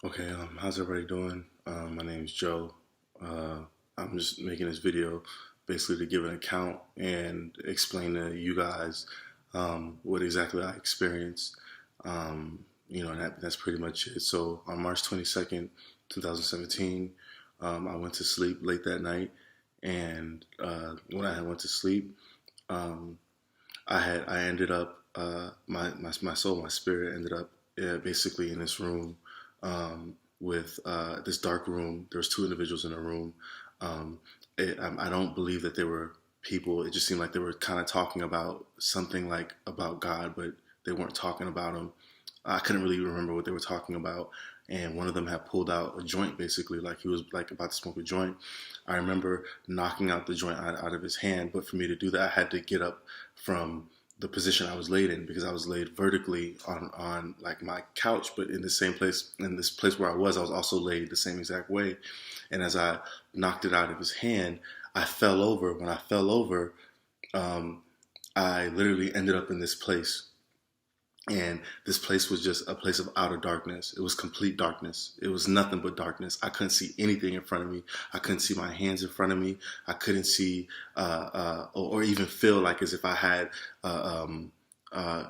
Okay, how's everybody doing? My name is Joe. Uh, I'm just making this video basically to give an account and explain to you guys what exactly I experienced. And that's pretty much it. So on March 22nd, 2017, I went to sleep late that night, and when I had went to sleep, um, I ended up my soul, my spirit ended up basically in this room with this dark room. There was two individuals in a room. Um, I don't believe that they were people. It just seemed like they were kind of talking about something like about God, but they weren't talking about him. I couldn't really remember what they were talking about. And one of them had pulled out a joint, basically, like he was like about to smoke a joint. I remember knocking out the joint out of his hand, but for me to do that, I had to get up from the position I was laid in because I was laid vertically on like my couch, but in the same place, in this place where I was also laid the same exact way. And as I knocked it out of his hand, I fell over. When I fell over, um, I literally ended up in this place, and this place was just a place of outer darkness. It was complete darkness. It was nothing but darkness. I couldn't see anything in front of me. I couldn't see my hands in front of me. I couldn't see or even feel like as if I had uh, um, uh,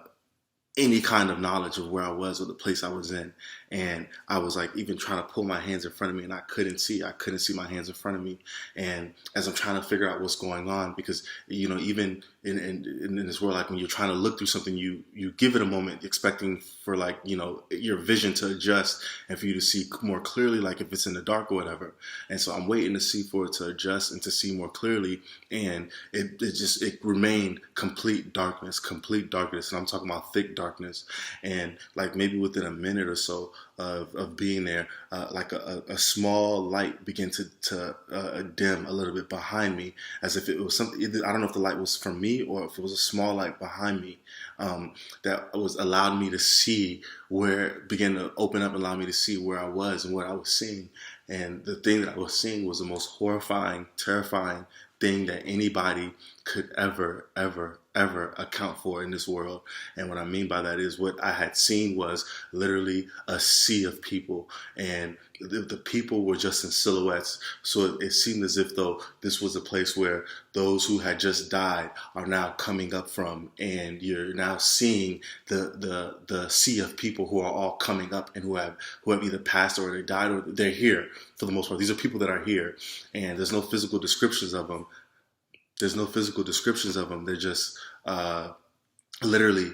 any kind of knowledge of where I was or the place I was in. And I was like even trying to pull my hands in front of me, and I couldn't see. I couldn't see my hands in front of me. And as I'm trying to figure out what's going on, because even in this world, like when you're trying to look through something, you give it a moment, expecting for like your vision to adjust and for you to see more clearly, like if it's in the dark or whatever. And so I'm waiting to see for it to adjust and to see more clearly, and it remained complete darkness, and I'm talking about thick darkness. And like maybe within a minute or so of being there, like a small light began to dim a little bit behind me, as if it was something. I don't know if the light was from me or if it was a small light behind me, that was allowed me to see where, began to open up, allow me to see where I was and what I was seeing. And the thing that I was seeing was the most horrifying, terrifying thing that anybody could ever account for in this world. And what I mean by that is, what I had seen was literally a sea of people, and the people were just in silhouettes. So it seemed as if though this was a place where those who had just died are now coming up from, and you're now seeing the sea of people who are all coming up and who have either passed or they died or they're here for the most part. These are people that are here, and there's no physical descriptions of them. They're just literally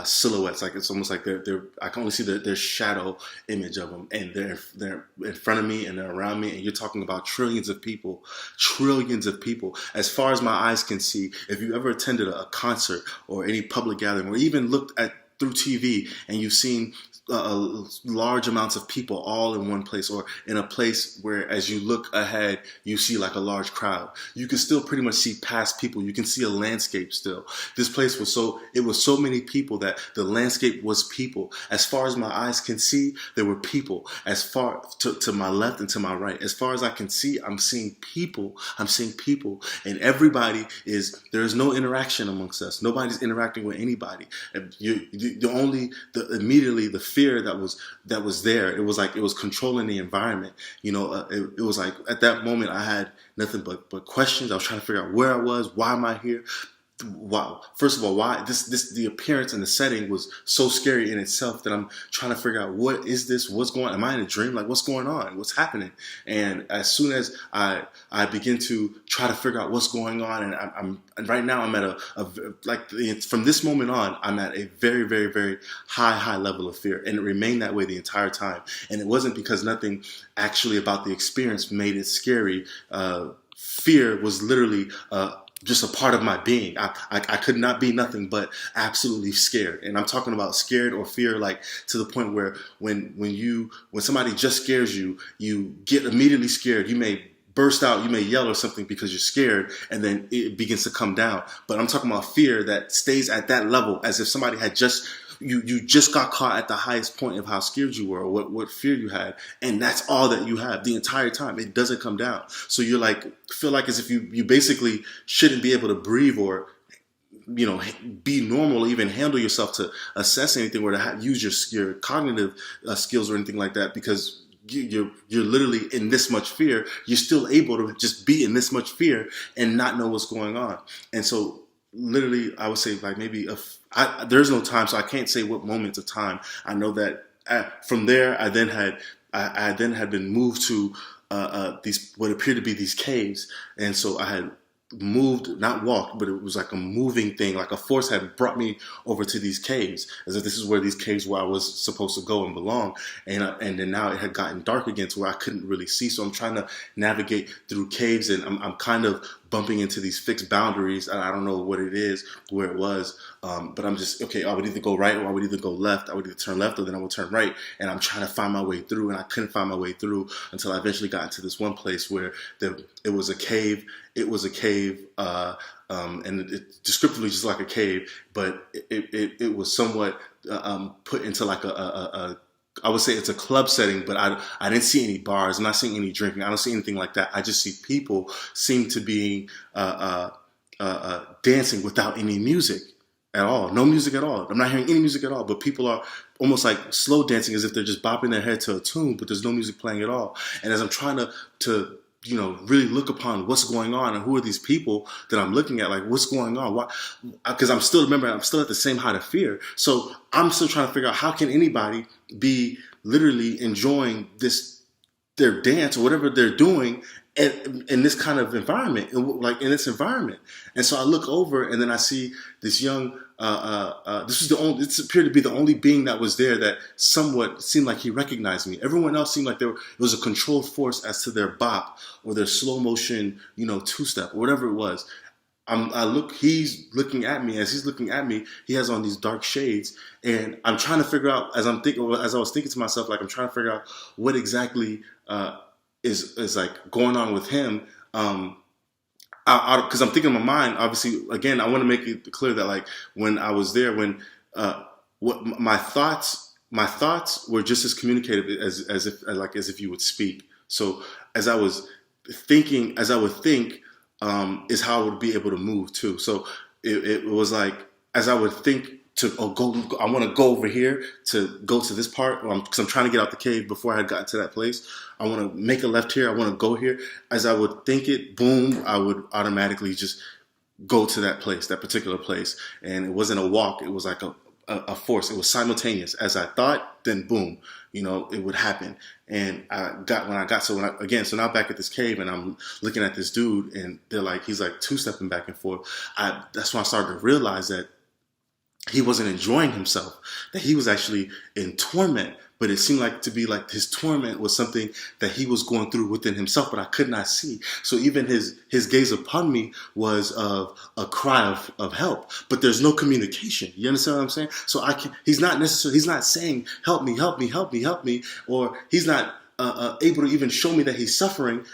silhouettes. Like it's almost like they're I can only see their shadow image of them, and they're in front of me and they're around me. And you're talking about trillions of people, as far as my eyes can see. If you ever attended a concert or any public gathering, or even looked at through TV and you've seen large amounts of people all in one place, or in a place where as you look ahead you see like a large crowd, you can still pretty much see past people. You can see a landscape still. This place was so many people that the landscape was people. As far as my eyes can see, there were people. As far to my left and to my right, as far as I can see, I'm seeing people. And there is no interaction amongst us. Nobody's interacting with anybody. And immediately the fear that was there, it was like it was controlling the environment. It was like at that moment I had nothing but questions. I was trying to figure out where I was. Why am I here? Wow. First of all, why the appearance and the setting was so scary in itself, that I'm trying to figure out, what is this? What's going on? Am I in a dream? Like, what's going on? What's happening? And as soon as I begin to try to figure out what's going on, and and right now I'm at from this moment on, I'm at a very, very, very high level of fear, and it remained that way the entire time. And it wasn't because nothing actually about the experience made it scary. Fear was literally just a part of my being. I could not be nothing but absolutely scared. And I'm talking about scared or fear, like to the point where when somebody just scares you, you get immediately scared. You may burst out, you may yell or something because you're scared, and then it begins to come down. But I'm talking about fear that stays at that level, as if somebody had just you just got caught at the highest point of how scared you were, or what fear you had, and that's all that you have the entire time. It doesn't come down. So you're like, feel like as if you basically shouldn't be able to breathe, or be normal, even handle yourself to assess anything or to use your cognitive skills or anything like that, because you're literally in this much fear. You're still able to just be in this much fear and not know what's going on. And so literally I would say like maybe there's no time, so I can't say what moments of time. I know that from there I then had been moved to these what appeared to be these caves. And so I had moved, not walked, but it was like a moving thing, like a force had brought me over to these caves, as if this is where these caves where I was supposed to go and belong. And then now it had gotten dark again to where I couldn't really see. So I'm trying to navigate through caves, and I'm kind of bumping into these fixed boundaries. I don't know what it is, where it was, but I'm just, okay, I would either go right or I would either go left. I would either turn left or then I would turn right. And I'm trying to find my way through, and I couldn't find my way through until I eventually got into this one place where it was a cave. It was a cave, and it descriptively just like a cave, but it was somewhat put into like I would say it's a club setting, but I didn't see any bars. I'm not seeing any drinking. I don't see anything like that. I just see people seem to be dancing without any music at all. No music at all. I'm not hearing any music at all, but people are almost like slow dancing as if they're just bopping their head to a tune, but there's no music playing at all. And as I'm trying to really look upon what's going on and who are these people that I'm looking at, like what's going on? Why? Because I'm still at the same height of fear. So I'm still trying to figure out how can anybody be literally enjoying their dance or whatever they're doing in this kind of environment, like in this environment. And so I look over and then I see this young, this appeared to be the only being that was there that somewhat seemed like he recognized me. Everyone else seemed like it was a controlled force as to their bop or their slow motion, two-step or whatever it was. He's looking at me. As he's looking at me, he has on these dark shades, and I'm trying to figure out, as I was thinking to myself, like I'm trying to figure out what exactly is like going on with him. Because I'm thinking in my mind, obviously, again, I want to make it clear that like when I was there, when what my thoughts were just as communicative as if you would speak. So as I was thinking, as I would think, is how I would be able to move too. So it was like as I would think I want to go over here to go to this part because I'm trying to get out the cave before I had gotten to that place. I want to make a left here. I want to go here. As I would think it, boom, I would automatically just go to that place, that particular place. And it wasn't a walk. It was like a force. It was simultaneous. As I thought, then boom, it would happen. And so now back at this cave and I'm looking at this dude and he's like two-stepping back and forth. That's when I started to realize that he wasn't enjoying himself, that he was actually in torment, but it seemed like to be like his torment was something that he was going through within himself, but I could not see. So even his gaze upon me was of a cry of help, but there's no communication. You understand what I'm saying? So he's not saying, help me, help me, help me, help me, or he's not able to even show me that he's suffering.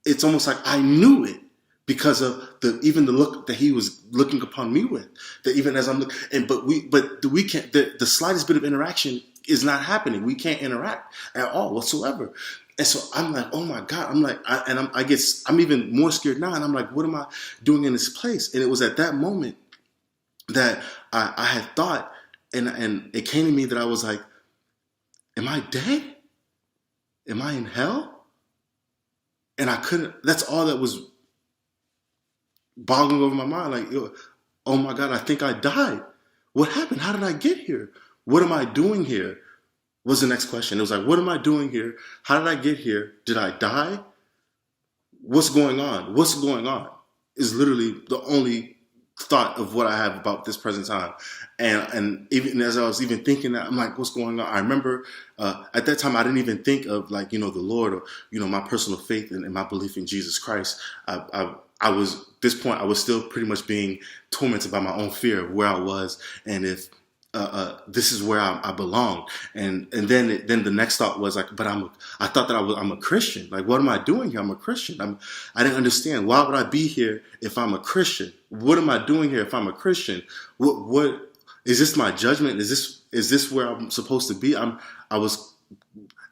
It's almost like I knew it. Because of the look that he was looking upon me with, that even as I'm looking, but we can't. The slightest bit of interaction is not happening. We can't interact at all whatsoever. And so I'm like, oh my God! I'm like, I'm even more scared now. And I'm like, what am I doing in this place? And it was at that moment that I had thought, and it came to me that I was like, am I dead? Am I in hell? And I couldn't. That's all that was boggling over my mind, like, oh my God, I think I died. What happened? How did I get here? What am I doing here? Was the next question. It was like, what am I doing here? How did I get here? Did I die? What's going on? What's going on is literally the only thought of what I have about this present time. And even as I was even thinking that, I'm like, what's going on? I remember at that time, I didn't even think of like, the Lord or, my personal faith and my belief in Jesus Christ. I was, at this point, I was still pretty much being tormented by my own fear of where I was and if this is where I belong. And then the next thought was like, but I thought that I'm a Christian. Like, what am I doing here? I'm a Christian. I didn't understand. Why would I be here if I'm a Christian? What am I doing here if I'm a Christian? What is this my judgment? Is this where I'm supposed to be?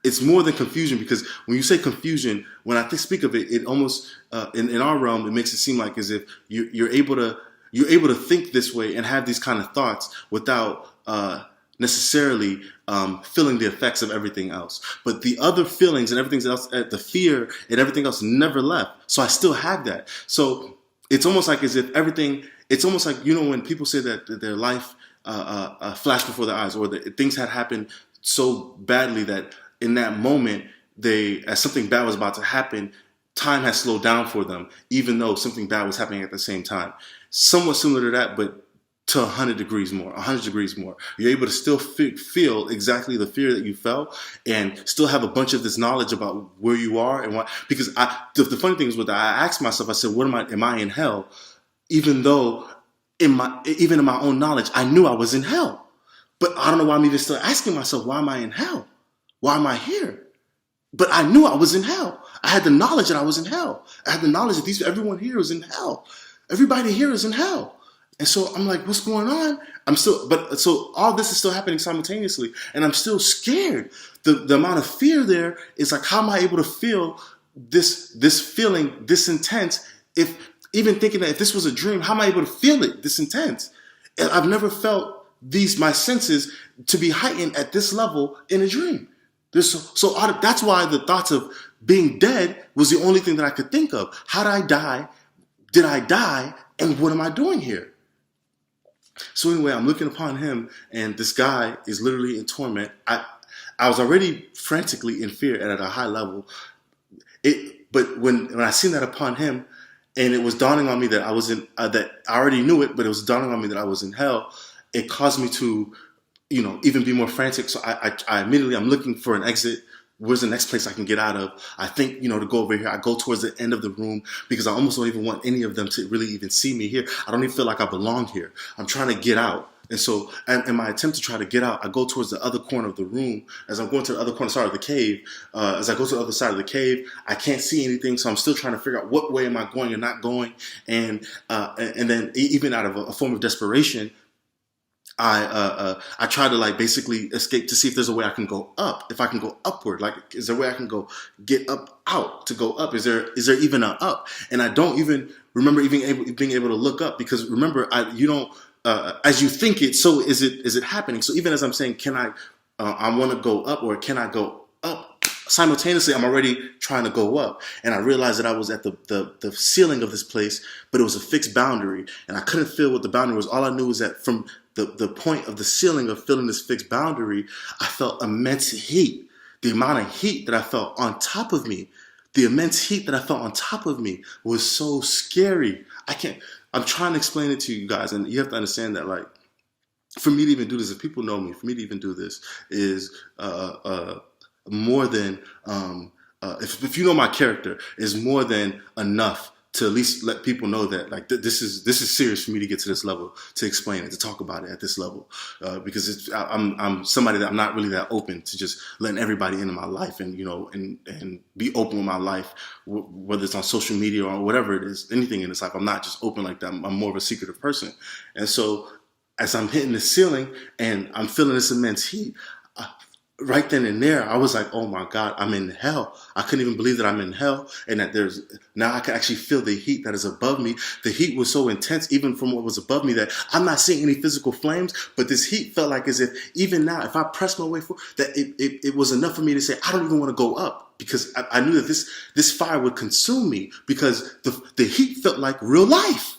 It's more than confusion, because when you say confusion, when I speak of it, it almost, in our realm, it makes it seem like as if you're able to, you're able to think this way and have these kind of thoughts without necessarily feeling the effects of everything else. But the other feelings and everything else, the fear and everything else never left. So I still had that. So it's almost like as if everything, it's almost like, you know, when people say that their life flashed before their eyes, or that things had happened so badly that in that moment, as something bad was about to happen, time has slowed down for them, even though something bad was happening at the same time. Somewhat similar to that, but to 100 degrees more, 100 degrees more. You're able to still feel exactly the fear that you felt and still have a bunch of this knowledge about where you are and what, because the funny thing is what I asked myself, I said, am I in hell? Even though even in my own knowledge, I knew I was in hell. But I don't know why I'm even still asking myself, why am I in hell? Why am I here? But I knew I was in hell. I had the knowledge that I was in hell. I had the knowledge that everyone here is in hell. Everybody here is in hell. And so I'm like, what's going on? So all this is still happening simultaneously, and I'm still scared. The amount of fear there is like, how am I able to feel this feeling this intense? If even thinking that if this was a dream, how am I able to feel it this intense? And I've never felt my senses to be heightened at this level in a dream. So that's why the thoughts of being dead was the only thing that I could think of. How did I die? Did I die? And what am I doing here? So anyway, I'm looking upon him, and this guy is literally in torment. I was already frantically in fear and at a high level. But when I seen that upon him, and it was dawning on me that I was that I already knew it, but it was dawning on me that I was in hell. It caused me to, even be more frantic. So I immediately, I'm looking for an exit. Where's the next place I can get out of? I think, to go over here. I go towards the end of the room because I almost don't even want any of them to really even see me here. I don't even feel like I belong here. I'm trying to get out. And so in my attempt to try to get out, I go towards the other corner of the room. As I'm going to the other corner, of the cave, as I go to the other side of the cave, I can't see anything. So I'm still trying to figure out what way am I going and not going. And then even out of a form of desperation, I try to basically escape to see if there's a way I can go up. If I can go upward, is there a way I can get out to go up? Is there even an up? And I don't even remember being able to look up, because remember, you don't as you think it, so is it happening? So even as I'm saying, I want to go up, or can I go up? Simultaneously, I'm already trying to go up, and I realized that I was at the ceiling of this place, but it was a fixed boundary, and I couldn't feel what the boundary was. All I knew was that from the point of the ceiling of feeling this fixed boundary, I felt immense heat. The amount of heat that I felt on top of me, was so scary. I'm trying to explain it to you guys, and you have to understand that, for me to even do this, if people know me, for me to even do this is more than, if you know my character, is more than enough to at least let people know that this is serious for me to get to this level, to explain it, to talk about it at this level, because I'm somebody that I'm not really that open to just letting everybody into my life and and be open with my life, whether it's on social media or whatever it is, anything in this life. I'm not just open like that. I'm more of a secretive person, and so as I'm hitting the ceiling and I'm feeling this immense heat, right then and there, I was like, oh my God, I'm in hell. I couldn't even believe that I'm in hell, and that now I can actually feel the heat that is above me. The heat was so intense, even from what was above me, that I'm not seeing any physical flames, but this heat felt like as if even now, if I press my way forward, that it was enough for me to say, I don't even want to go up, because I knew that this fire would consume me, because the heat felt like real life.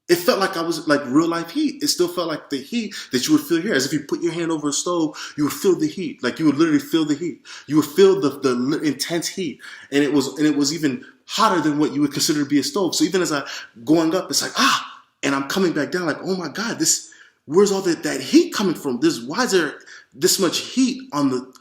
It felt like I was like real life heat. It still felt like the heat that you would feel here. As if you put your hand over a stove, you would feel the heat. Like you would literally feel the heat. You would feel the intense heat. And it was even hotter than what you would consider to be a stove. So even as I going up, it's like, and I'm coming back down like, oh my God, where's all that heat coming from? Why is there this much heat on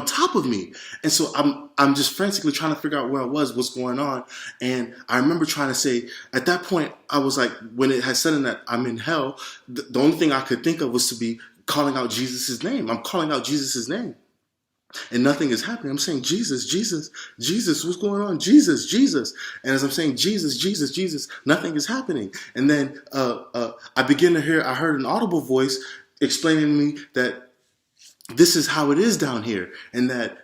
top of me? And so I'm just frantically trying to figure out where I was, what's going on. And I remember trying to say, at that point, I was like, when it had said in that I'm in hell, the only thing I could think of was to be calling out Jesus' name. I'm calling out Jesus' name, and nothing is happening. I'm saying, Jesus, Jesus, Jesus, what's going on? Jesus, Jesus. And as I'm saying, Jesus, Jesus, Jesus, nothing is happening. And then I heard an audible voice explaining to me that this is how it is down here, and that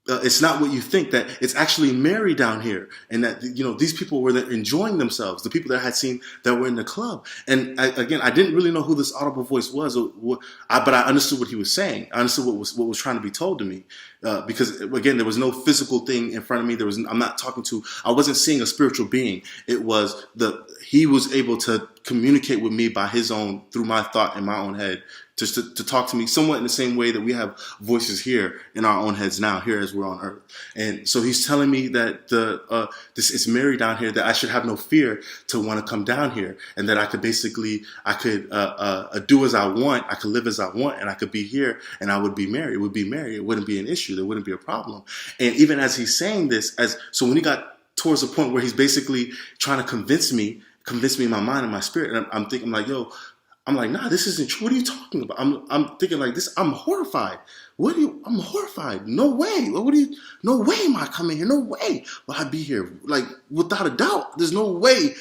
it's not what you think, that it's actually Mary down here, and that these people were enjoying themselves, the people that I had seen that were in the club. And again, I didn't really know who this audible voice was, but I understood what he was saying. I understood what was trying to be told to me, because again, there was no physical thing in front of me. I wasn't seeing a spiritual being. It was he was able to communicate with me through my thought in my own head, just to talk to me somewhat in the same way that we have voices here in our own heads now, here as we're on earth. And so he's telling me that this is Mary down here, that I should have no fear to want to come down here, and that I could do as I want, I could live as I want, and I could be here, and I would be Mary. It would be Mary. It wouldn't be an issue. There wouldn't be a problem. And even as he's saying this, so when he got towards the point where he's basically trying to convince me in my mind and my spirit, and I'm thinking like, I'm like, nah, this isn't true. What are you talking about? I'm thinking like this. I'm horrified. I'm horrified. No way. No way am I coming here. No way will I be here. Like, without a doubt, there's no way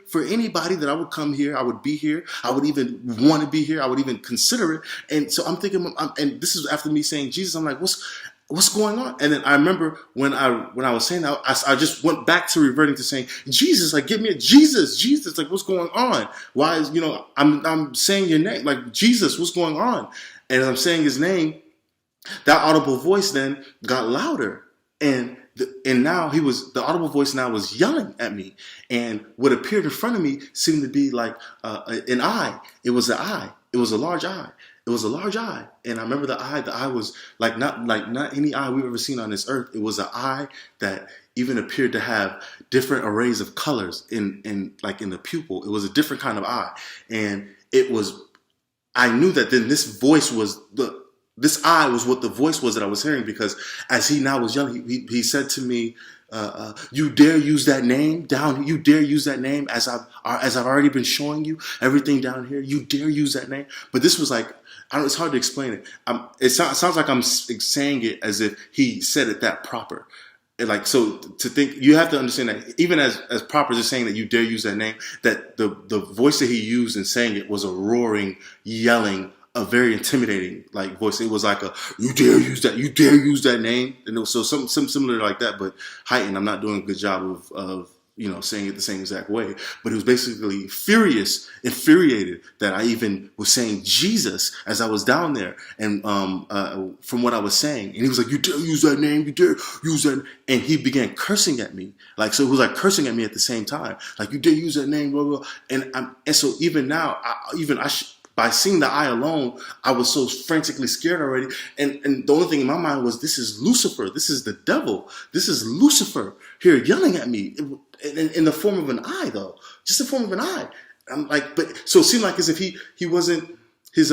for anybody that I would come here. I would be here. I would even want to be here. I would even consider it. And so I'm thinking, and this is after me saying Jesus, I'm like, what's going on? And then I remember when I was saying that, I just went back to reverting to saying, Jesus, like, give me a Jesus, like, what's going on? Why is, I'm saying your name, like, Jesus, what's going on? And as I'm saying his name, that audible voice then got louder. And now the audible voice now was yelling at me. And what appeared in front of me seemed to be like an eye. It was an eye. It was a large eye. It was a large eye. And I remember the eye was not any eye we've ever seen on this earth. It was an eye that even appeared to have different arrays of colors in the pupil. It was a different kind of eye. And I knew that then this eye was what the voice was that I was hearing, because as he now was yelling, he said to me, you dare use that name down? You dare use that name as I've already been showing you everything down here? You dare use that name? But this was like, it's hard to explain it. It sounds like I'm saying it as if he said it that proper. Like, so to think, you have to understand that even as proper as saying that you dare use that name, that the voice that he used in saying it was a roaring, yelling, a very intimidating like voice. It was like you dare use that name. And it was so some similar like that, but heightened. I'm not doing a good job of saying it the same exact way, but it was basically infuriated that I even was saying Jesus as I was down there, and from what I was saying, and he was like, you dare use that name, you dare use that, and he began cursing at me, like, so it was like cursing at me at the same time, like, you dare use that name, blah, blah. And so even now, by seeing the eye alone, I was so frantically scared already. And the only thing in my mind was, this is Lucifer. This is the devil. This is Lucifer here yelling at me in the form of an eye, though. Just the form of an eye. I'm like, so it seemed like as if he wasn't, his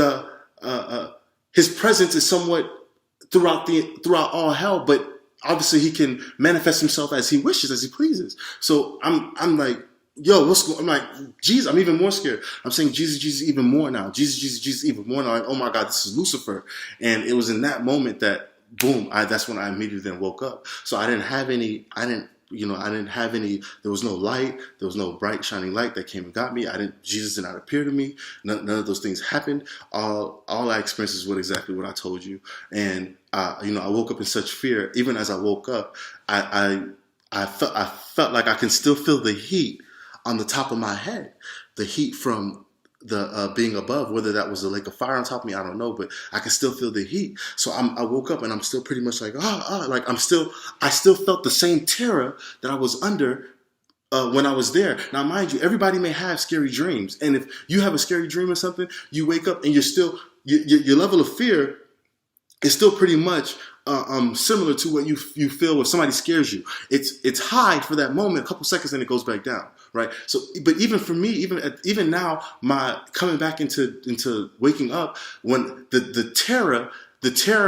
presence is somewhat throughout all hell, but obviously he can manifest himself as he wishes, as he pleases. So I'm like, yo, I'm like, Jesus, I'm even more scared. I'm saying Jesus even more now. Jesus even more now. Like, oh my God, this is Lucifer. And it was in that moment that, boom, that's when I immediately then woke up. So I didn't have any, there was no light. There was no bright shining light that came and got me. Jesus did not appear to me. None of those things happened. All I experienced is exactly what I told you. And, I woke up in such fear. Even as I woke up, I felt like I can still feel the heat on the top of my head, the heat from the being above, whether that was a lake of fire on top of me, I don't know, but I can still feel the heat. So I woke up and I'm still pretty much like, like I still felt the same terror that I was under when I was there. Now, mind you, everybody may have scary dreams. And if you have a scary dream or something, you wake up and you're still, your level of fear is still pretty much similar to what you feel when somebody scares you. It's high for that moment, a couple seconds, and it goes back down, right? So, but even for me, even now, my coming back into waking up, when the terror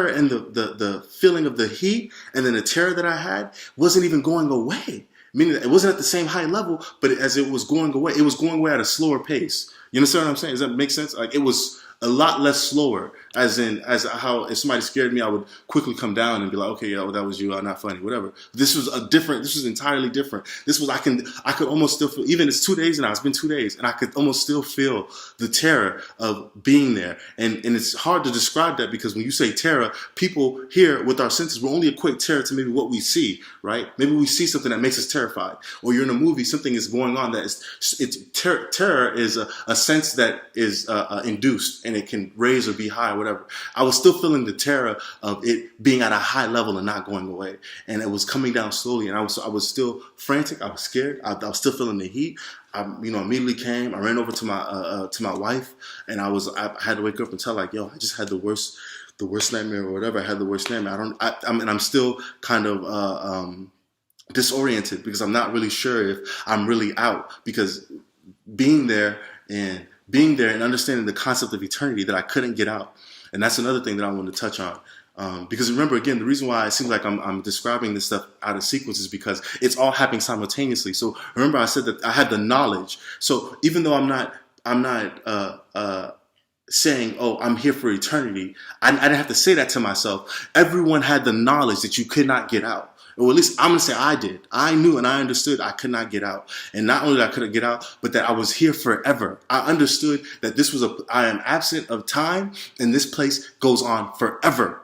and the feeling of the heat, and then the terror that I had wasn't even going away. Meaning that it wasn't at the same high level, but as it was going away at a slower pace. You understand what I'm saying? Does that make sense? Like, it was a lot less slower. As how if somebody scared me, I would quickly come down and be like, okay, yeah, well, that was you, not funny, whatever. This was entirely different. I could almost still feel, even it's 2 days now, it's been 2 days, and I could almost still feel the terror of being there. And it's hard to describe that, because when you say terror, people here with our senses will only equate terror to maybe what we see, right? Maybe we see something that makes us terrified, or you're in a movie, something is going on that terror is a sense that is induced, and it can raise or be high, whatever. I was still feeling the terror of it being at a high level and not going away, and it was coming down slowly, and I was still frantic. I was scared. I was still feeling the heat. I immediately came. I ran over to my wife, and I had to wake up and tell her, like, yo, I just had the worst nightmare or whatever. I had the worst nightmare. I'm still kind of disoriented, because I'm not really sure if I'm really out, because being there and understanding the concept of eternity, that I couldn't get out. And that's another thing that I want to touch on. Because remember, again, the reason why it seems like I'm describing this stuff out of sequence is because it's all happening simultaneously. So remember, I said that I had the knowledge. So even though I'm not saying, oh, I'm here for eternity, I didn't have to say that to myself. Everyone had the knowledge that you could not get out. Or at least I'm going to say I did. I knew and I understood I could not get out. And not only that I couldn't get out, but that I was here forever. I understood that I am absent of time, and this place goes on forever.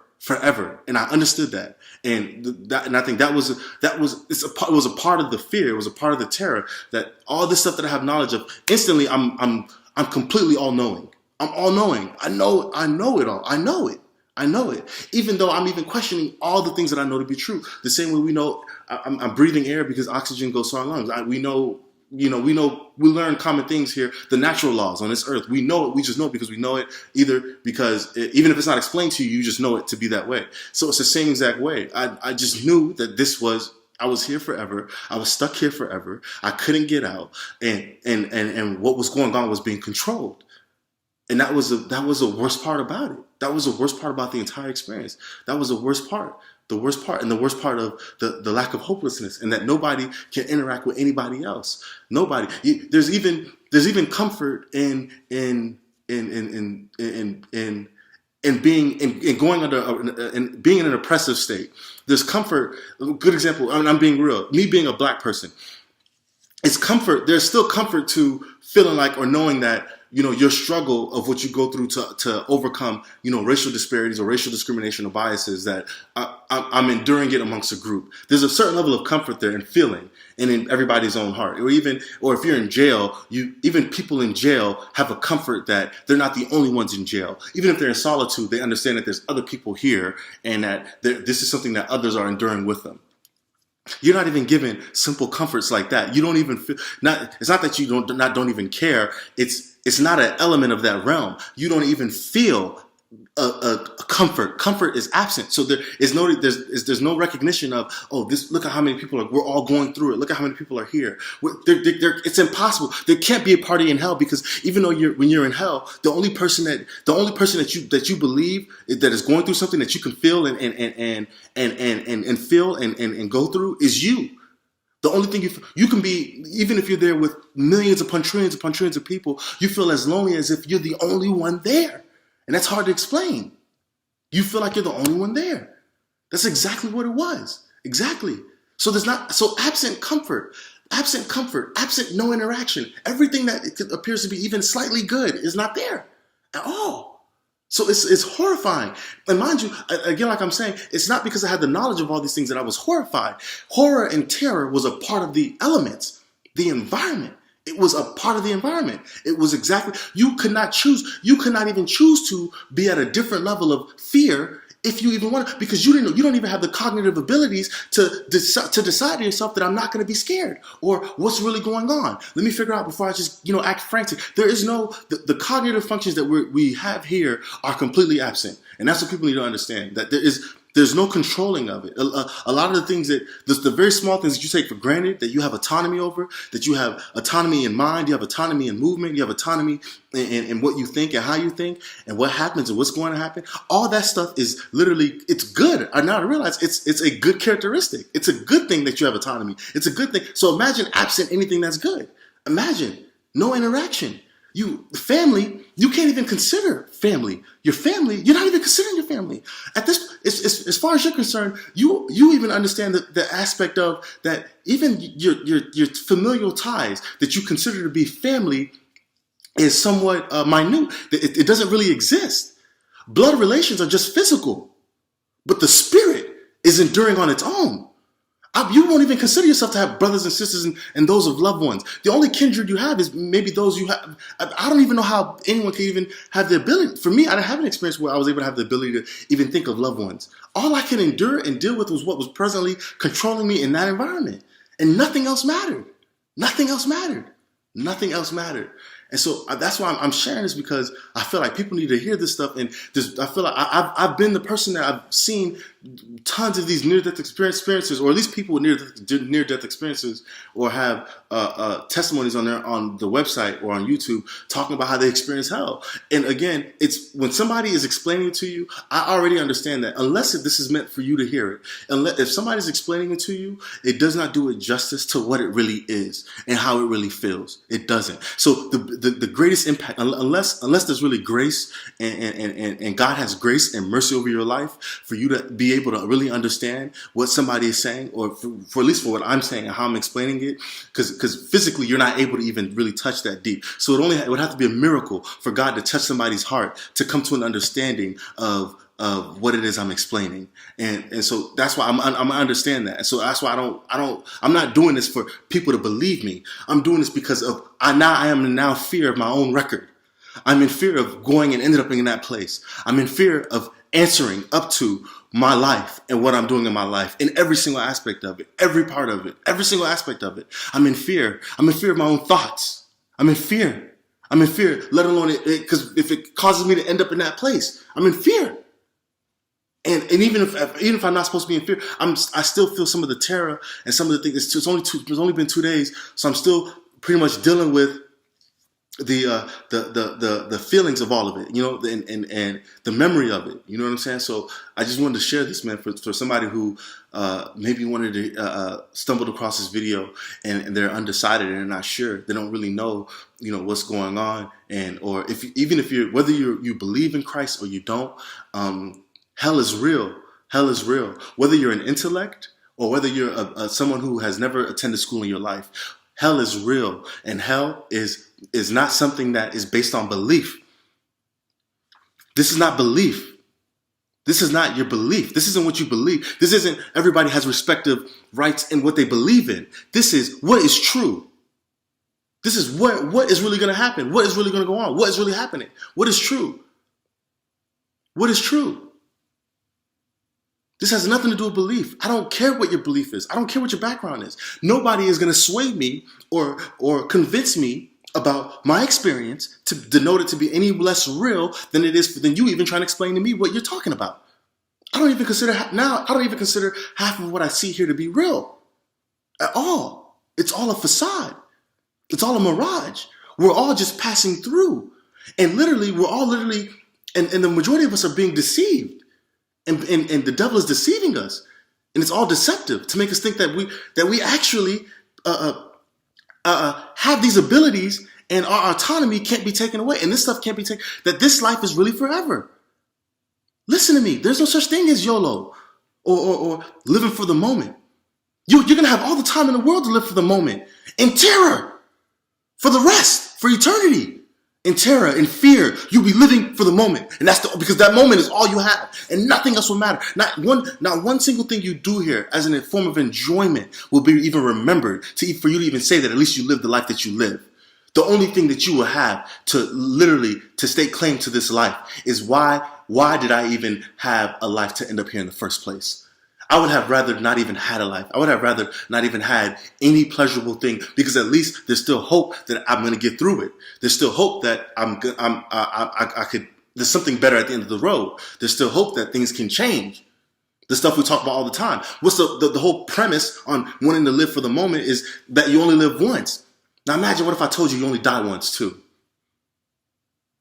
And I understood that. And I think it was a part of the fear. It was a part of the terror, that all this stuff that I have knowledge of, instantly I'm completely all knowing. I'm all knowing. I know it all. I know it. Even though I'm even questioning all the things that I know to be true. The same way we know I'm breathing air because oxygen goes to our lungs. We learn common things here, the natural laws on this earth. We know it. We just know it because we know it, either because even if it's not explained to you, you just know it to be that way. So it's the same exact way. I just knew that I was here forever. I was stuck here forever. I couldn't get out. And what was going on was being controlled. And that was the worst part about it. That was the worst part about the entire experience. That was the worst part. The worst part, and the worst part of the lack of hopelessness, and that nobody can interact with anybody else. Nobody. There's even comfort in being in an oppressive state. There's comfort. A good example. I'm being real. Me being a black person, it's comfort. There's still comfort to feeling like, or knowing that, your struggle of what you go through to overcome, racial disparities or racial discrimination or biases, that I'm enduring it amongst a group. There's a certain level of comfort there, and feeling, and in everybody's own heart. Or if you're in jail, even people in jail have a comfort that they're not the only ones in jail. Even if they're in solitude, they understand that there's other people here, and that this is something that others are enduring with them. You're not even given simple comforts like that. You don't even feel. It's not that you don't even care. It's not an element of that realm. You don't even feel a comfort. Comfort is absent. So there's no recognition of, look at how many people we're all going through it. Look at how many people are here. It's impossible. There can't be a party in hell, because even though when you're in hell, the only person that you believe that is going through something that you can feel and feel and go through is you. The only thing you can be, even if you're there with millions upon trillions of people, you feel as lonely as if you're the only one there. And that's hard to explain. You feel like you're the only one there. That's exactly what it was. Exactly. So absent comfort, absent no interaction. Everything that appears to be even slightly good is not there at all. So it's horrifying. And mind you, again, like I'm saying, it's not because I had the knowledge of all these things that I was horrified. Horror and terror was a part of the elements, the environment. It was a part of the environment. It was exactly, you could not even choose to be at a different level of fear if you even want to, because you don't even have the cognitive abilities to decide to yourself that I'm not going to be scared, or what's really going on. Let me figure out before I just, act frantic. There is the cognitive functions that we have here are completely absent. And that's what people need to understand, that there's no controlling of it. A lot of the things the very small things that you take for granted, that you have autonomy over, that you have autonomy in mind, you have autonomy in movement, you have autonomy in what you think and how you think and what happens and what's going to happen. All that stuff is literally, it's good. I realize it's a good characteristic. It's a good thing that you have autonomy. It's a good thing. So imagine absent anything that's good. Imagine no interaction. Family, you can't even consider family. Your family, you're not even considering your family. At this, as far as you're concerned, you even understand the aspect of that even your familial ties that you consider to be family is somewhat minute. It doesn't really exist. Blood relations are just physical, but the spirit is enduring on its own. You won't even consider yourself to have brothers and sisters and those of loved ones. The only kindred you have is maybe those you have. I don't even know how anyone can even have the ability. For me, I didn't have an experience where I was able to have the ability to even think of loved ones. All I could endure and deal with was what was presently controlling me in that environment. And nothing else mattered. Nothing else mattered. Nothing else mattered. And so that's why I'm sharing this, because I feel like people need to hear this stuff. And I feel like I've been the person that I've seen tons of these near-death experiences, or at least people with near-death experiences, or have testimonies on the website or on YouTube talking about how they experience hell. And again, it's when somebody is explaining it to you, I already understand that unless this is meant for you to hear it. If somebody's explaining it to you, it does not do it justice to what it really is and how it really feels. It doesn't. So the greatest impact, unless there's really grace and God has grace and mercy over your life for you to be able to really understand what somebody is saying, or for at least for what I'm saying and how I'm explaining it, because physically you're not able to even really touch that deep. So it would have to be a miracle for God to touch somebody's heart to come to an understanding of what it is I'm explaining. And so that's why I'm understand that. And so that's why I'm not doing this for people to believe me. I'm doing this because I am now fear of my own record. I'm in fear of going and ended up in that place. I'm in fear of answering up to my life and what I'm doing in my life, in every single aspect of it, every part of it, every single aspect of it. I'm in fear. I'm in fear of my own thoughts. I'm in fear. I'm in fear, let alone because if it causes me to end up in that place, I'm in fear. And even if I'm not supposed to be in fear, I still feel some of the terror and some of the things. It's only been 2 days, so I'm still pretty much dealing with the feelings of all of it, and the memory of it. You know what I'm saying? So I just wanted to share this, man, for somebody who maybe wanted to stumbled across this video and they're undecided and they're not sure. They don't really know, what's going on, or whether you believe in Christ or you don't. Hell is real. Hell is real. Whether you're an intellect or whether you're someone who has never attended school in your life, hell is real. And hell is not something that is based on belief. This is not belief. This is not your belief. This isn't what you believe. This isn't everybody has respective rights in what they believe in. This is what is true. This is what is really going to happen. What is really going to go on? What is really happening? What is true? What is true? This has nothing to do with belief. I don't care what your belief is. I don't care what your background is. Nobody is going to sway me or convince me about my experience to denote it to be any less real than you even trying to explain to me what you're talking about. I don't even consider half of what I see here to be real at all. It's all a facade. It's all a mirage. We're all just passing through. And literally, and the majority of us are being deceived. And the devil is deceiving us, and it's all deceptive to make us think that we actually have these abilities, and our autonomy can't be taken away, and this stuff can't be taken. That this life is really forever. Listen to me. There's no such thing as YOLO or living for the moment. You're gonna have all the time in the world to live for the moment, in terror, for the rest, for eternity. In terror, in fear, you'll be living for the moment, and because that moment is all you have, and nothing else will matter. Not one single thing you do here, as a form of enjoyment, will be even remembered for you to even say that at least you lived the life that you live. The only thing that you will have to stake claim to this life is why did I even have a life to end up here in the first place? I would have rather not even had a life. I would have rather not even had any pleasurable thing, because at least there's still hope that I'm going to get through it. There's still hope that there's something better at the end of the road. There's still hope that things can change. The stuff we talk about all the time. What's the whole premise on wanting to live for the moment is that you only live once. Now imagine, what if I told you only die once too?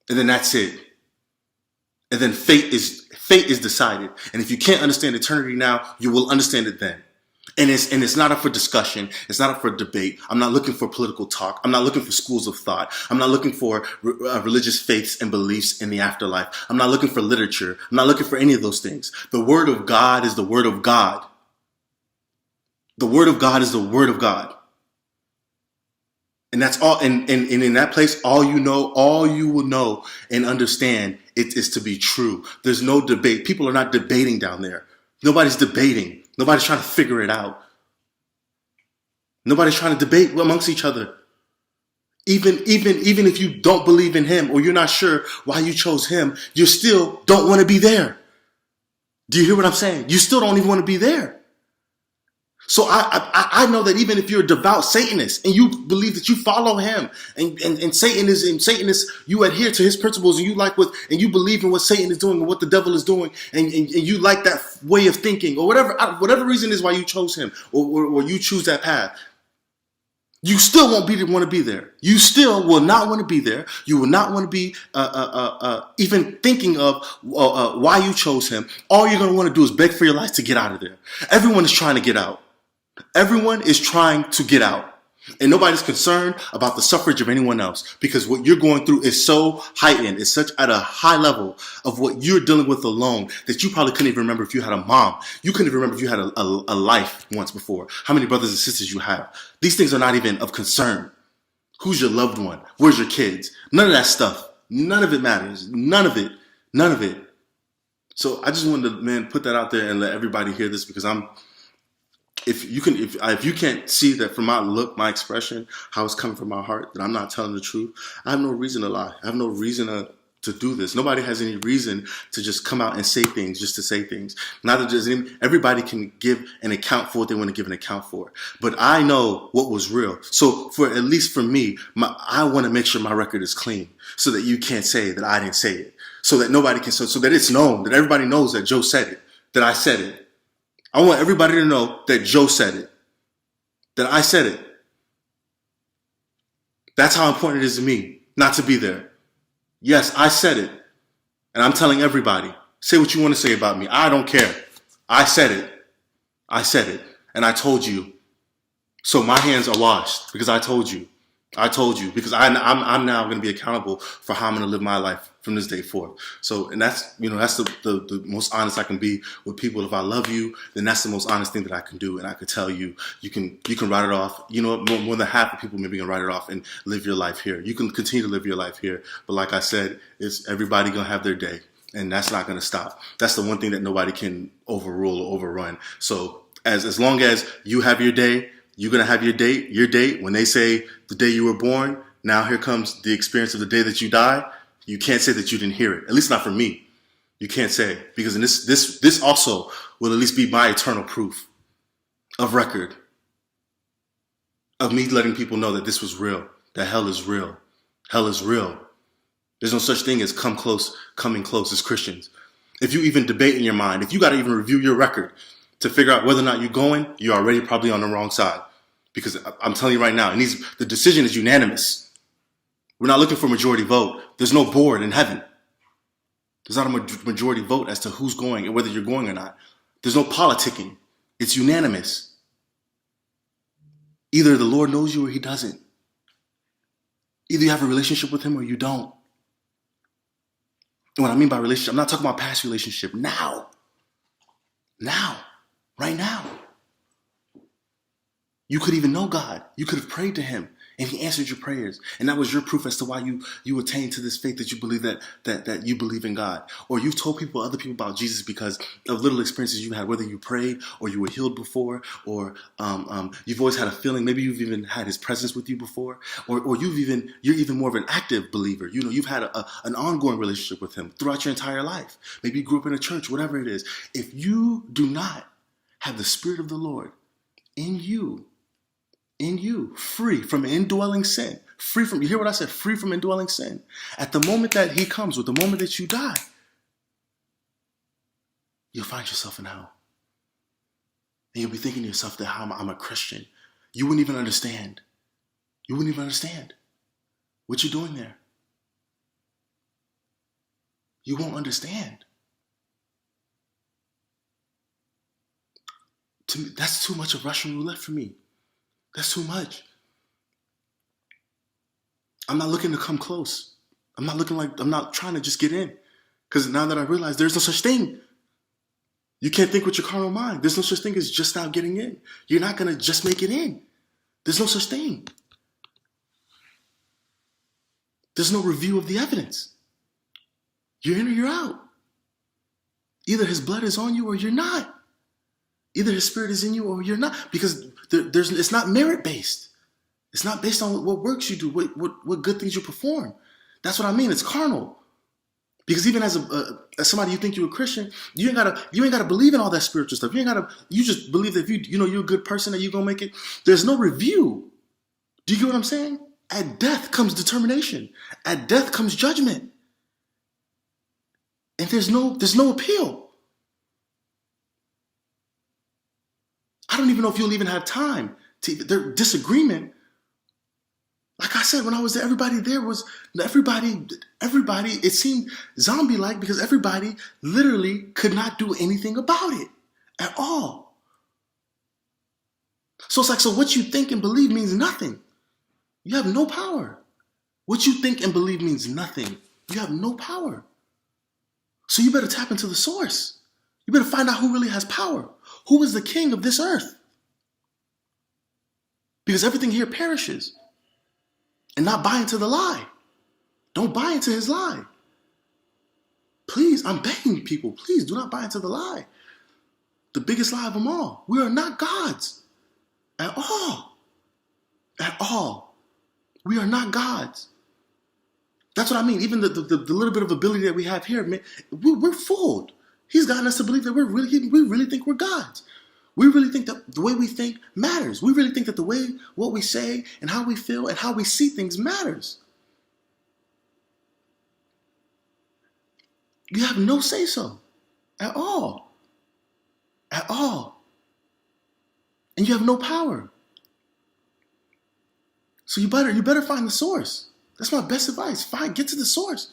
And then that's it. And then fate is decided. And if you can't understand eternity now, you will understand it then. And it's not up for discussion. It's not up for debate. I'm not looking for political talk. I'm not looking for schools of thought. I'm not looking for religious faiths and beliefs in the afterlife. I'm not looking for literature. I'm not looking for any of those things. The Word of God is the Word of God. The Word of God is the Word of God. And that's all. And in that place, all you will know and understand it is to be true. There's no debate. People are not debating down there. Nobody's debating. Nobody's trying to figure it out. Nobody's trying to debate amongst each other. Even if you don't believe in him or you're not sure why you chose him, you still don't want to be there. Do you hear what I'm saying? You still don't even want to be there. So I know that even if you're a devout Satanist and you believe that you follow him and Satan is you adhere to his principles and you believe in what Satan is doing and what the devil is doing and you like that way of thinking or whatever reason is why you chose him or you choose that path, you still won't want to be there. You still will not want to be there. You will not want to be even thinking of why you chose him. All you're going to want to do is beg for your life to get out of there. Everyone is trying to get out. Everyone is trying to get out. And nobody's concerned about the suffrage of anyone else because what you're going through is so heightened. It's such at a high level of what you're dealing with alone that you probably couldn't even remember if you had a mom. You couldn't even remember if you had a life once before. How many brothers and sisters you have. These things are not even of concern. Who's your loved one? Where's your kids? None of that stuff. None of it matters. None of it. None of it. So I just wanted to, put that out there and let everybody hear this because if you can't see that from my look, my expression, how it's coming from my heart, that I'm not telling the truth, I have no reason to lie. I have no reason to do this. Nobody has any reason to just come out and say things just to say things. Neither does everybody can give an account for what they want to give an account for. But I know what was real. So at least for me, I want to make sure my record is clean so that you can't say that I didn't say it. So that nobody can, so that it's known, that everybody knows that Joe said it, that I said it. I want everybody to know that Joe said it, that I said it. That's how important it is to me not to be there. Yes, I said it. And I'm telling everybody, say what you want to say about me. I don't care. I said it. I said it. And I told you. So my hands are washed because I told you. I told you because I'm now going to be accountable for how I'm going to live my life from this day forth. So, and that's the most honest I can be with people. If I love you, then that's the most honest thing that I can do. And I could tell you, you can write it off. You know, more than half of people maybe can write it off and live your life here. You can continue to live your life here. But like I said, it's everybody going to have their day. And that's not going to stop. That's the one thing that nobody can overrule or overrun. So as long as you have your day, you're going to have your date. When they say the day you were born, now here comes the experience of the day that you die. You can't say that you didn't hear it. At least not for me. You can't say. Because in this also will at least be my eternal proof of record. Of me letting people know that this was real. That hell is real. Hell is real. There's no such thing as coming close as Christians. If you even debate in your mind, if you got to even review your record to figure out whether or not you're going, you're already probably on the wrong side. Because I'm telling you right now, the decision is unanimous. We're not looking for majority vote. There's no board in heaven. There's not a majority vote as to who's going and whether you're going or not. There's no politicking. It's unanimous. Either the Lord knows you or he doesn't. Either you have a relationship with him or you don't. And what I mean by relationship, I'm not talking about past relationship. Now. Right now. You could even know God. You could have prayed to him and he answered your prayers. And that was your proof as to why you attained to this faith that you believe that you believe in God. Or you've told other people about Jesus because of little experiences you had, whether you prayed or you were healed before, or you've always had a feeling, maybe you've even had his presence with you before, or you're even more of an active believer. You know, you've had an ongoing relationship with him throughout your entire life. Maybe you grew up in a church, whatever it is. If you do not have the Spirit of the Lord in you, free from indwelling sin, you hear what I said, free from indwelling sin. At the moment that he comes, with the moment that you die, you'll find yourself in hell. And you'll be thinking to yourself that I'm a Christian. You wouldn't even understand. You wouldn't even understand what you're doing there. You won't understand. To me, that's too much of Russian roulette for me. That's too much. I'm not looking to come close. I'm not trying to just get in. Because now that I realize there's no such thing. You can't think with your carnal mind. There's no such thing as just now getting in. You're not going to just make it in. There's no such thing. There's no review of the evidence. You're in or you're out. Either his blood is on you or you're not. Either his spirit is in you or you're not. Because it's not merit-based. It's not based on what works you do, what good things you perform. That's what I mean. It's carnal. Because even as somebody you think you're a Christian, you ain't gotta believe in all that spiritual stuff. You just believe that if you're a good person, that you're gonna make it. There's no review. Do you get what I'm saying? At death comes determination. At death comes judgment. And there's no appeal. I don't even know if you'll even have time to their disagreement. Like I said, when I was there, everybody, it seemed zombie-like because everybody literally could not do anything about it at all. So it's like, so what you think and believe means nothing. You have no power. What you think and believe means nothing. You have no power. So you better tap into the source. You better find out who really has power. Who is the king of this earth? Because everything here perishes. And not buy into the lie. Don't buy into his lie. Please, I'm begging people, please do not buy into the lie. The biggest lie of them all. We are not gods. At all. At all. We are not gods. That's what I mean. Even the little bit of ability that we have here, man, we're fooled. He's gotten us to believe that we really think we're gods. We really think that the way we think matters. We really think that the way what we say and how we feel and how we see things matters. You have no say-so at all. At all. And you have no power. So you better find the source. That's my best advice. Get to the source.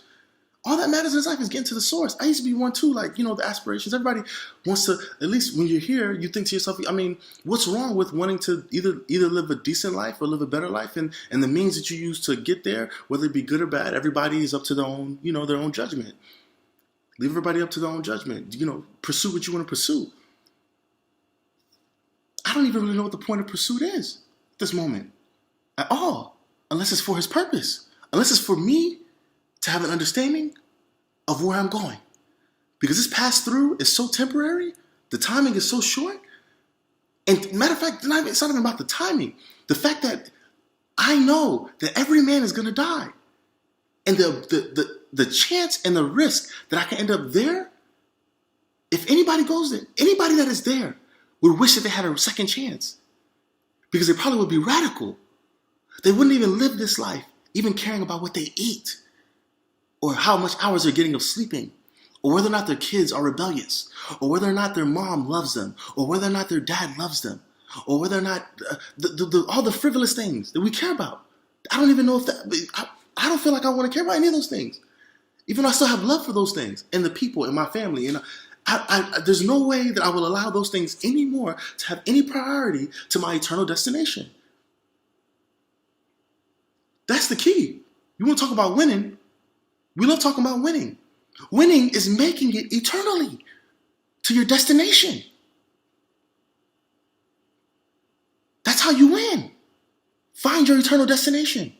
All that matters in his life is getting to the source. I used to be one too, the aspirations. Everybody wants to, at least when you're here, you think to yourself, I mean, what's wrong with wanting to either live a decent life or live a better life? And the means that you use to get there, whether it be good or bad, everybody is up to their own, their own judgment. Leave everybody up to their own judgment. Pursue what you want to pursue. I don't even really know what the point of pursuit is at this moment at all, unless it's for his purpose, unless it's for me to have an understanding of where I'm going. Because this pass through is so temporary, the timing is so short. And matter of fact, it's not even about the timing. The fact that I know that every man is going to die. And the chance and the risk that I can end up there, if anybody goes there, anybody that is there would wish that they had a second chance. Because they probably would be radical. They wouldn't even live this life, even caring about what they eat, or how much hours they're getting of sleeping, or whether or not their kids are rebellious, or whether or not their mom loves them, or whether or not their dad loves them, or whether or not all the frivolous things that we care about. I don't even know if that, I don't feel like I want to care about any of those things, even though I still have love for those things and the people in my family. And there's no way that I will allow those things anymore to have any priority to my eternal destination. That's the key. You want to talk about winning? We love talking about winning. Winning is making it eternally to your destination. That's how you win. Find your eternal destination.